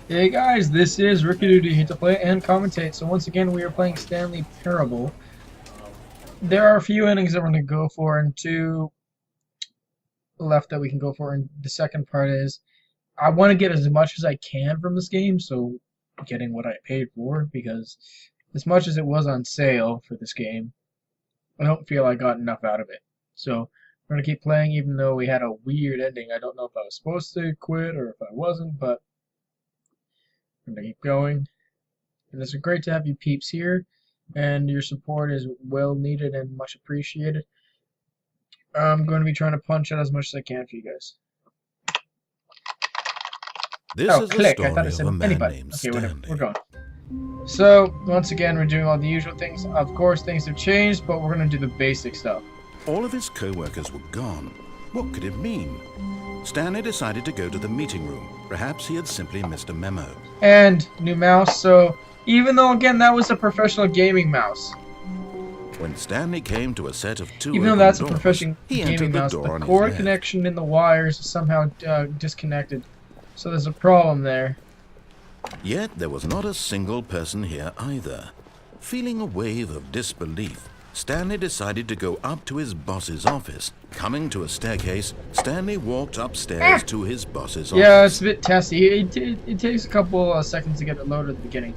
Hey guys, this is RookieDuty here to play and commentate. So once again, we are playing Stanley Parable. There are a few innings that we're going to go for and two left that we can go for. And the second part is, I want to get as much as I can from this game, so getting what I paid for, because as much as it was on sale for this game, I don't feel I got enough out of it. So we're going to keep playing even though we had a weird ending. I don't know if I was supposed to quit or if I wasn't, but I'm going to keep going. And it's great to have you peeps here, and your support is well needed and much appreciated. I'm going to be trying to punch out as much as I can for you guys. This Oh, is click. the I story thought it of said a man anybody. named Okay, whatever. Stanley. We're going. So, once again, we're doing all the usual things. Of course, things have changed, but we're going to do the basic stuff. All of his co-workers were gone. What could it mean? Stanley decided to go to the meeting room. Perhaps he had simply missed a memo. And new mouse, so even though, again, that was a professional gaming mouse. When Stanley came to a set of two Even though open that's a doors, professional he gaming entered the mouse, door the on his cord left. connection in the wires is somehow disconnected. So there's a problem there. Yet there was not a single person here either. Feeling a wave of disbelief, Stanley decided to go up to his boss's office. Coming to a staircase, Stanley walked upstairs to his boss's office. Yeah, it's a bit testy. It takes a couple seconds to get it loaded at the beginning.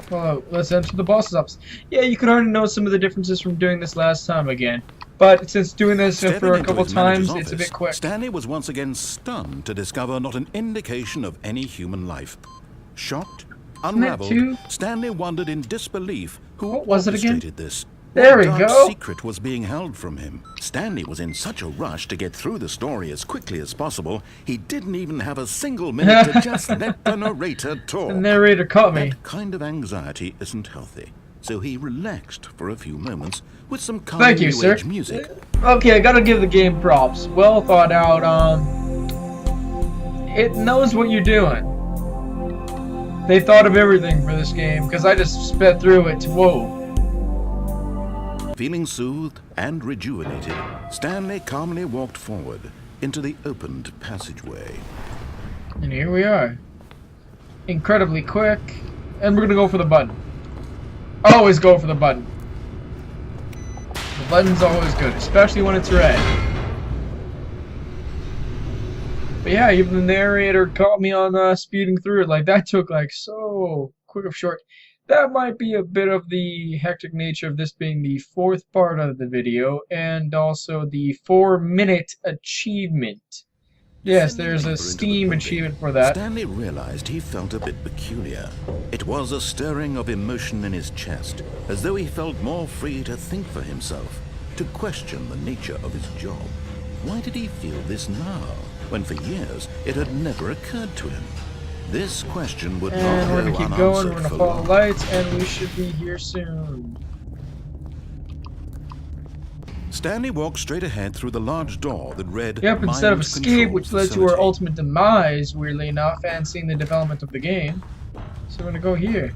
Well, let's enter the boss's office. Yeah, you could already know some of the differences from doing this last time again. But since doing this Stepping for a into couple his manager's times, it's a office, bit quick. Stanley was once again stunned to discover not an indication of any human life. Shocked, unraveled, too? Stanley wondered in disbelief who What was it again? orchestrated this. There we What dark go. secret was being held from him? Stanley was in such a rush to get through the story as quickly as possible, he didn't even have a single minute to just let the narrator talk. The narrator caught me. That kind of anxiety isn't healthy, so he relaxed for a few moments with some Thank calming you, new sir. age music. Okay, I gotta give the game props. Well thought out. It knows what you're doing. They thought of everything for this game, because I just sped through it. Whoa. Feeling soothed and rejuvenated, Stanley calmly walked forward into the opened passageway. And here we are. Incredibly quick. And we're gonna go for the button. Always go for the button. The button's always good, especially when it's red. But yeah, even the narrator caught me on speeding through it. Like, that took like so quick of short. That might be a bit of the hectic nature of this being the fourth part of the video, and also the 4-minute achievement. Yes, there's a Steam achievement for that. Stanley realized he felt a bit peculiar. It was a stirring of emotion in his chest, as though he felt more free to think for himself, to question the nature of his job. Why did he feel this now, when for years it had never occurred to him? This question would And not we're go gonna keep going, we're unanswered gonna for follow long. the lights, and we should be here soon. Stanley walked straight ahead through the large door that read Yep, instead of Mind escape, Control which led to Facility. our ultimate demise, weirdly enough, and seeing the development of the game. So we're gonna go here.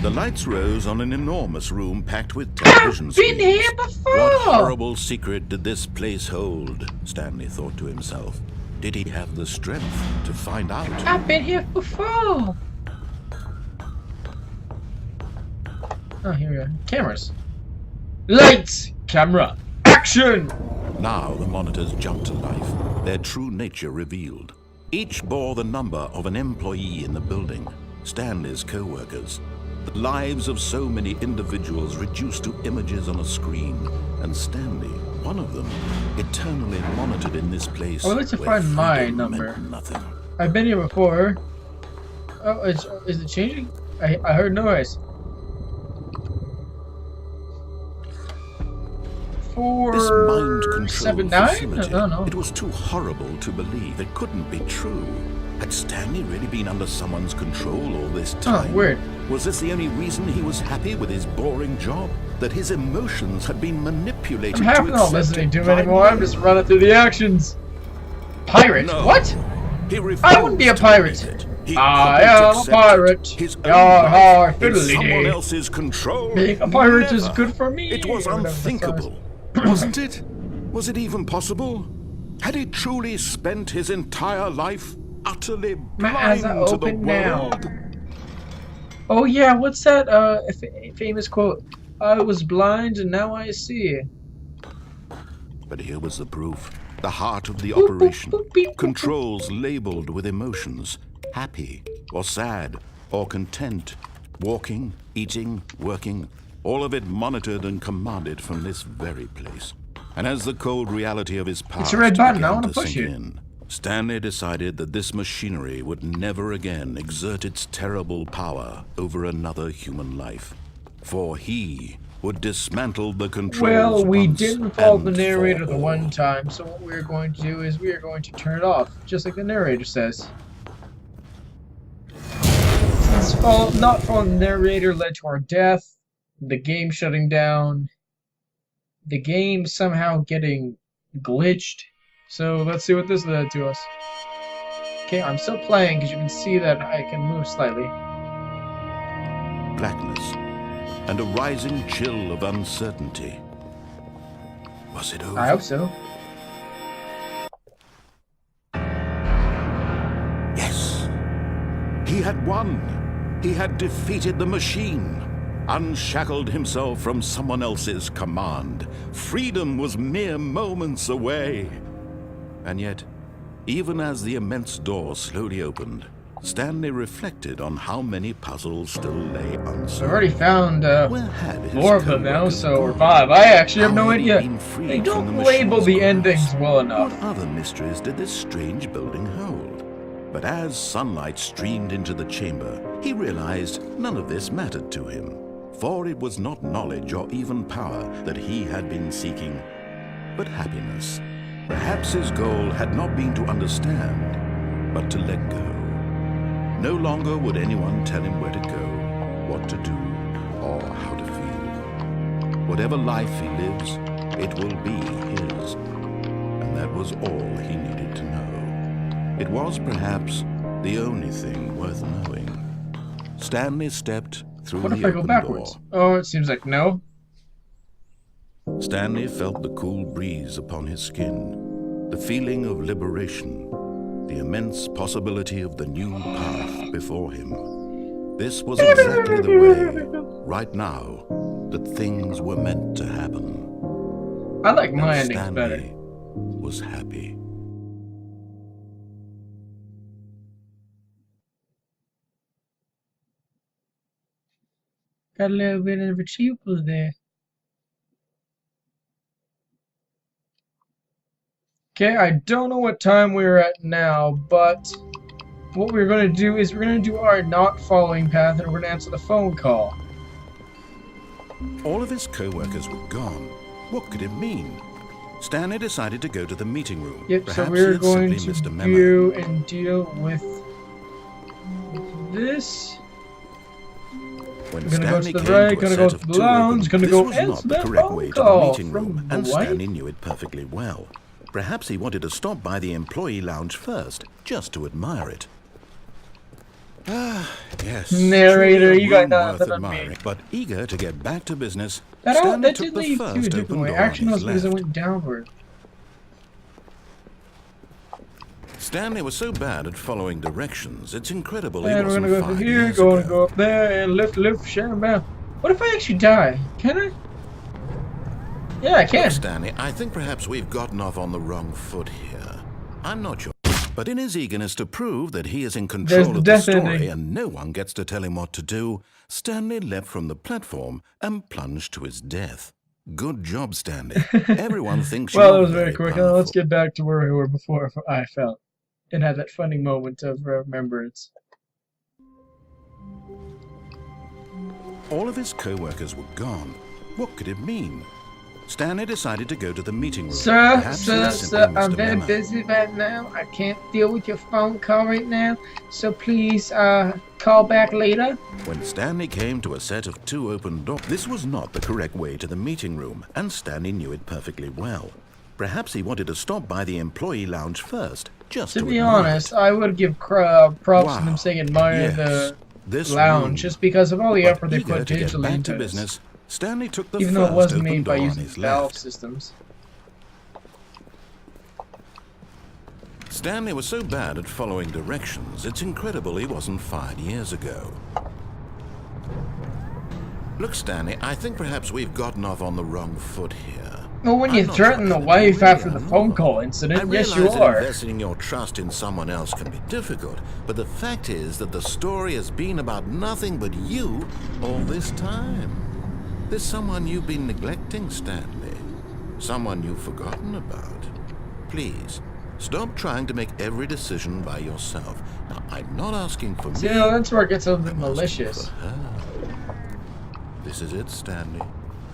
The lights rose on an enormous room packed with television I've been screens. here before! What horrible secret did this place hold? Stanley thought to himself. Did he have the strength to find out? I've been here before! Oh, here we go. Cameras. Lights! Camera! Action! Now the monitors jumped to life, their true nature revealed. Each bore the number of an employee in the building, Stanley's co-workers. The lives of so many individuals reduced to images on a screen, and Stanley, one of them, eternally monitored in this place. I would like to where find my freedom number. meant nothing. I've been here before. Oh, is it changing? I heard noise. This mind control 479? facility, No. it was too horrible to believe. It couldn't be true. Had Stanley really been under someone's control all this time? weird. Was this the only reason he was happy with his boring job? That his emotions had been manipulated I'm half to not accept listening to him blind anymore. I'm will? just running through the actions. Pirate? No. What? He refused I wouldn't be a to pirate. believe it. He I couldn't am a accept pirate. His own Yar life har in fiddly someone dee. else's control. Being a pirate is Never. good for me. It was Or whatever the fuck unthinkable, wasn't it? Was it even possible? Had he truly spent his entire life utterly My eyes blind are to the open now. world? Oh yeah, what's that famous quote? I was blind and now I see. But here was the proof. The heart of the Boop, boop, operation. boop, beep, boop, boop. Controls labeled with emotions. Happy or sad or content. Walking, eating, working. All of it monitored and commanded from this very place. And as the cold reality of his past It's a red button, I began wanna to push sink it. in, Stanley decided that this machinery would never again exert its terrible power over another human life. For he would dismantle the controls. Well, we once didn't follow the and narrator for the one all. time, so what we're going to do is we are going to turn it off, just like the narrator says. Since not following the narrator led to our death, the game shutting down, the game somehow getting glitched. So let's see what this led to us. Okay, I'm still playing because you can see that I can move slightly. Blackness and a rising chill of uncertainty. Was it over? I hope so. Yes. He had won. He had defeated the machine. Unshackled himself from someone else's command. Freedom was mere moments away. And yet, even as the immense door slowly opened, Stanley reflected on how many puzzles still lay unsolved. I've already found Where had his 4 of them now, co-workers so or gone? 5. I actually have How no had he idea. been freed They from don't the label machine's the grasp? endings well enough. What other mysteries did this strange building hold? But as sunlight streamed into the chamber, he realized none of this mattered to him. For it was not knowledge or even power that he had been seeking, but happiness. Perhaps his goal had not been to understand, but to let go. No longer would anyone tell him where to go, what to do, or how to feel. Whatever life he lives, it will be his. And that was all he needed to know. It was perhaps the only thing worth knowing. Stanley stepped through What the if I go open backwards? door. Oh, it seems like no. Stanley felt the cool breeze upon his skin, the feeling of liberation, the immense possibility of the new path before him. This was exactly the way, right now, that things were meant to happen. I like my And endings better. Stanley was happy. Got a little bit of retrievals there. Okay, I don't know what time we're at now, but what we're going to do is we're going to do our not following path and we're going to answer the phone call. All of his co-workers were gone. What could it mean? Stanley decided to go to the meeting room. Yep, Perhaps so he we're had going simply missed a to memo. do and deal with this. When We're gonna go Stanley to the came right, to a gonna go set to of the two lounge, open- gonna this go was answer not the that correct phone way to call the meeting from room, the and wife. Stanley knew it perfectly well. Perhaps he wanted to stop by the employee lounge first, just to admire it. Ah, yes. Narrator, truly a you got room nothing worth on me. admiring. But eager to get back to business, That Stanley did took the lead to a first different open way. door on Actually, no, his it's because it left. went downward. Stanley was so bad at following directions, it's incredible he And we're wasn't gonna go through 5 here, years go ago. up there, and lift, sham, bam. What if I actually die? Can I? Yeah, I can. Look, Stanley, I think perhaps we've gotten off on the wrong foot here. I'm not sure. But in his eagerness to prove that he is in There's control the of the death story ending. and no one gets to tell him what to do, Stanley leapt from the platform and plunged to his death. Good job, Stanley. Everyone thinks Well, you're it was very quick. powerful. Let's get back to where we were before I fell. And had that funny moment of remembrance. All of his co-workers were gone. What could it mean? Stanley decided to go to the meeting room. Sir, Perhaps he had simply sir, missed I'm a very memo. busy right now. I can't deal with your phone call right now. So please, call back later. When Stanley came to a set of 2 open doors, this was not the correct way to the meeting room, and Stanley knew it perfectly well. Perhaps he wanted to stop by the employee lounge first, just To to be admire honest, it. I would give props to Wow. them saying admire Yes, this room. lounge just because of all the But effort they eager put to get digitally back into to this. business, Stanley took the Even though it first wasn't open made by door on using his Valve left. systems. Stanley was so bad at following directions, it's incredible he wasn't fired years ago. Look, Stanley, I think perhaps we've gotten off on the wrong foot here. Well, when you threaten the wife after the phone call incident, yes you are. Investing your trust in someone else can be difficult, but the fact is that the story has been about nothing but you all this time. There's someone you've been neglecting, Stanley. Someone you've forgotten about. Please, stop trying to make every decision by yourself. Now, I'm not asking for me. See, that's where it gets a bit malicious. This is it, Stanley.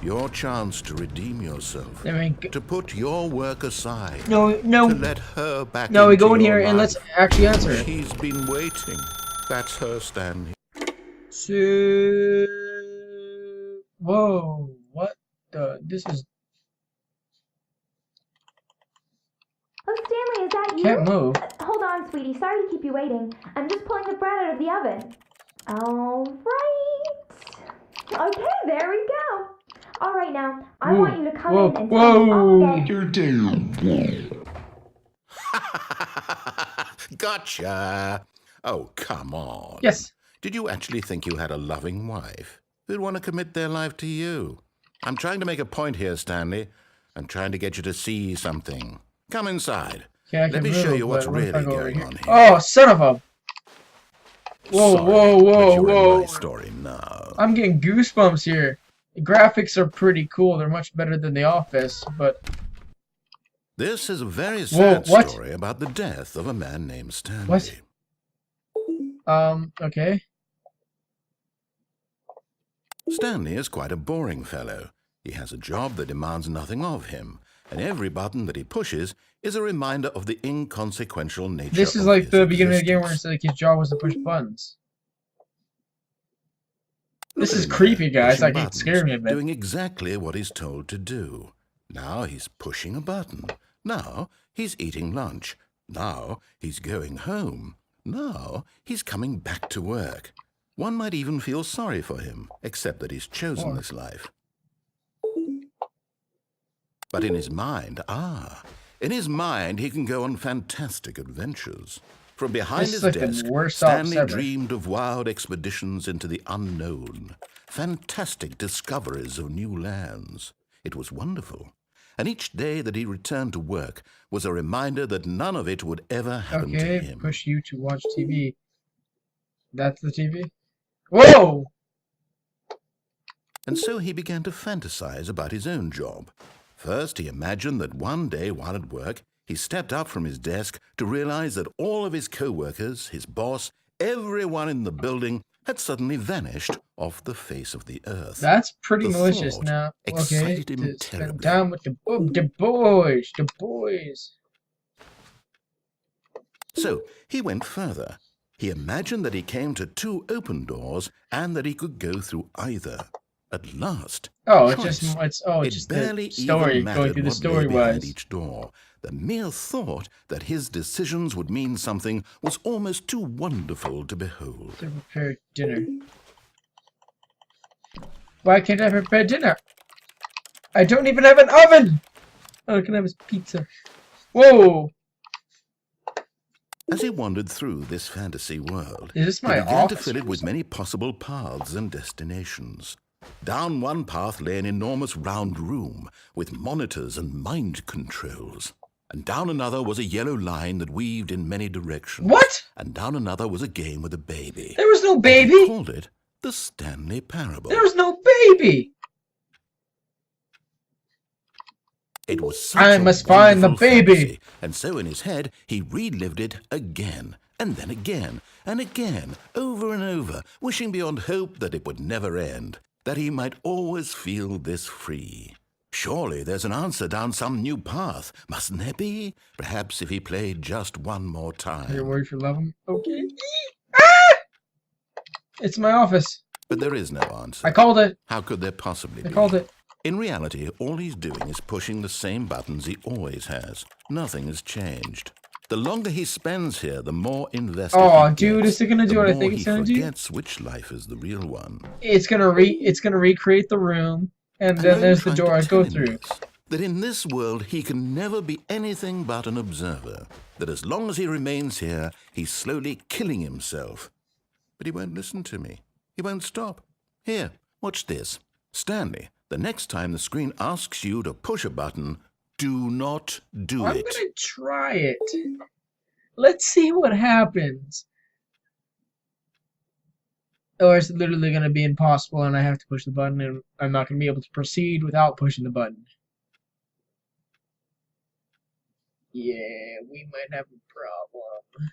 Your chance to redeem yourself. I mean, to put your work aside. No. To let her back No, we into go in your here and life. let's actually answer it. She's been waiting. That's her, Stanley. So, whoa, what the? This is. Oh, Stanley, is that you? Can't move. Hold on, sweetie. Sorry to keep you waiting. I'm just pulling the bread out of the oven. All right. Okay, there we go. All right, now, I want you to come in and tell me all about You're down. Gotcha. Oh, come on. Yes. Did you actually think you had a loving wife who'd want to commit their life to you? I'm trying to make a point here, Stanley. I'm trying to get you to see something. Come inside. Yeah, Let me show you what's really going on here. Oh, son of a! Whoa, Sorry, whoa, but whoa, you're in whoa! my story now. I'm getting goosebumps here. The graphics are pretty cool. They're much better than The Office, but This is a very sad what? story about the death of a man named Stanley. what? Okay. Stanley is quite a boring fellow. He has a job that demands nothing of him, and every button that he pushes is a reminder of the inconsequential nature This is of like his the beginning of the game where existence. it's like his job was to push buttons. This Look is at him creepy, there, guys. pushing Like, it buttons, scared me a bit. doing exactly what he's told to do. Now he's pushing a button. Now he's eating lunch. Now he's going home. Now he's coming back to work. One might even feel sorry for him, except that he's chosen this life. But in his mind, he can go on fantastic adventures. From behind This his is like the desk, worst office Stanley ever. dreamed of wild expeditions into the unknown, fantastic discoveries of new lands. It was wonderful. And each day that he returned to work was a reminder that none of it would ever happen to Okay, him. push you to watch TV. That's the TV? Whoa! And so he began to fantasize about his own job. First, he imagined that one day while at work, he stepped up from his desk to realize that all of his co-workers, his boss, everyone in the building had suddenly vanished off the face of the earth. That's pretty The malicious thought now. Okay, excited him to spend terribly. time with the boys. So he went further. He imagined that he came to two open doors and that he could go through either. At last, Oh, it's choice. just It just barely the story even going mattered through the what story lay behind was. each door. The mere thought that his decisions would mean something was almost too wonderful to behold. To prepare dinner. Why can't I prepare dinner? I don't even have an oven! All I can have is pizza. Whoa! As he wandered through this fantasy world, Is this he my began to office? fill it with many possible paths and destinations. Down one path lay an enormous round room with monitors and mind controls. And down another was a yellow line that weaved in many directions. What? And down another was a game with a baby. There was no He baby! called it the Stanley Parable. There was no baby! It was such I a must find the wonderful baby. fantasy, and so in his head he relived it again, and then again, and again, over and over, wishing beyond hope that it would never end, that he might always feel this free. Surely there's an answer down some new path, mustn't there be? Perhaps if he played just one more time. You're worried for love him? Okay. Ah! It's my office. But there is no answer. I called it. How could there possibly be? I called it. In reality, all he's doing is pushing the same buttons he always has. Nothing has changed. The longer he spends here, the more invested Oh, he dude, gets, is it gonna do the what I more think it's he gonna do? forgets which life is the real one. It's gonna recreate the room, and then And there's I'm the trying door to I go tell him through. this, that in this world he can never be anything but an observer, that as long as he remains here, he's slowly killing himself. But he won't listen to me. He won't stop. Here, watch this. Stanley, the next time the screen asks you to push a button, do not do I'm it. gonna try it. Let's see what happens. Or it's literally gonna be impossible and I have to push the button and I'm not gonna be able to proceed without pushing the button. Yeah, we might have a problem.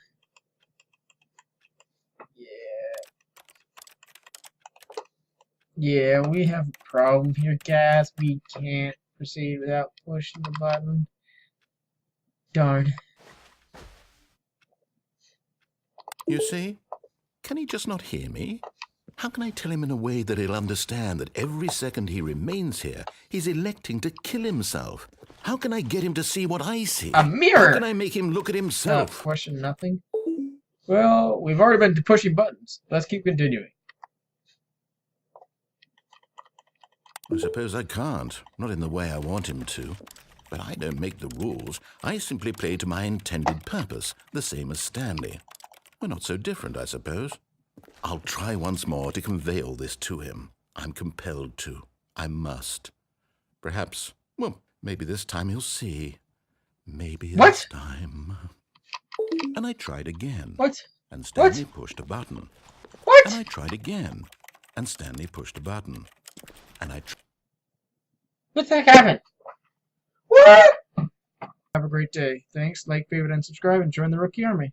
Yeah, we have a problem here, guys. We can't proceed without pushing the button. Darn. You see? Can he just not hear me? How can I tell him in a way that he'll understand that every second he remains here, he's electing to kill himself? How can I get him to see what I see? A mirror! How can I make him look at himself? Question nothing. Well, we've already been pushing buttons. Let's keep continuing. I suppose I can't. Not in the way I want him to. But I don't make the rules. I simply play to my intended purpose, the same as Stanley. We're not so different, I suppose. I'll try once more to convey all this to him. I'm compelled to. I must. Perhaps, well, maybe this time he'll see. Maybe this time. And I tried again. What? And Stanley pushed a button. What? And I tried again. And Stanley pushed a button. And I What the heck happened? What? Have a great day. Thanks, like, favorite, and subscribe, and join the Rookie Army.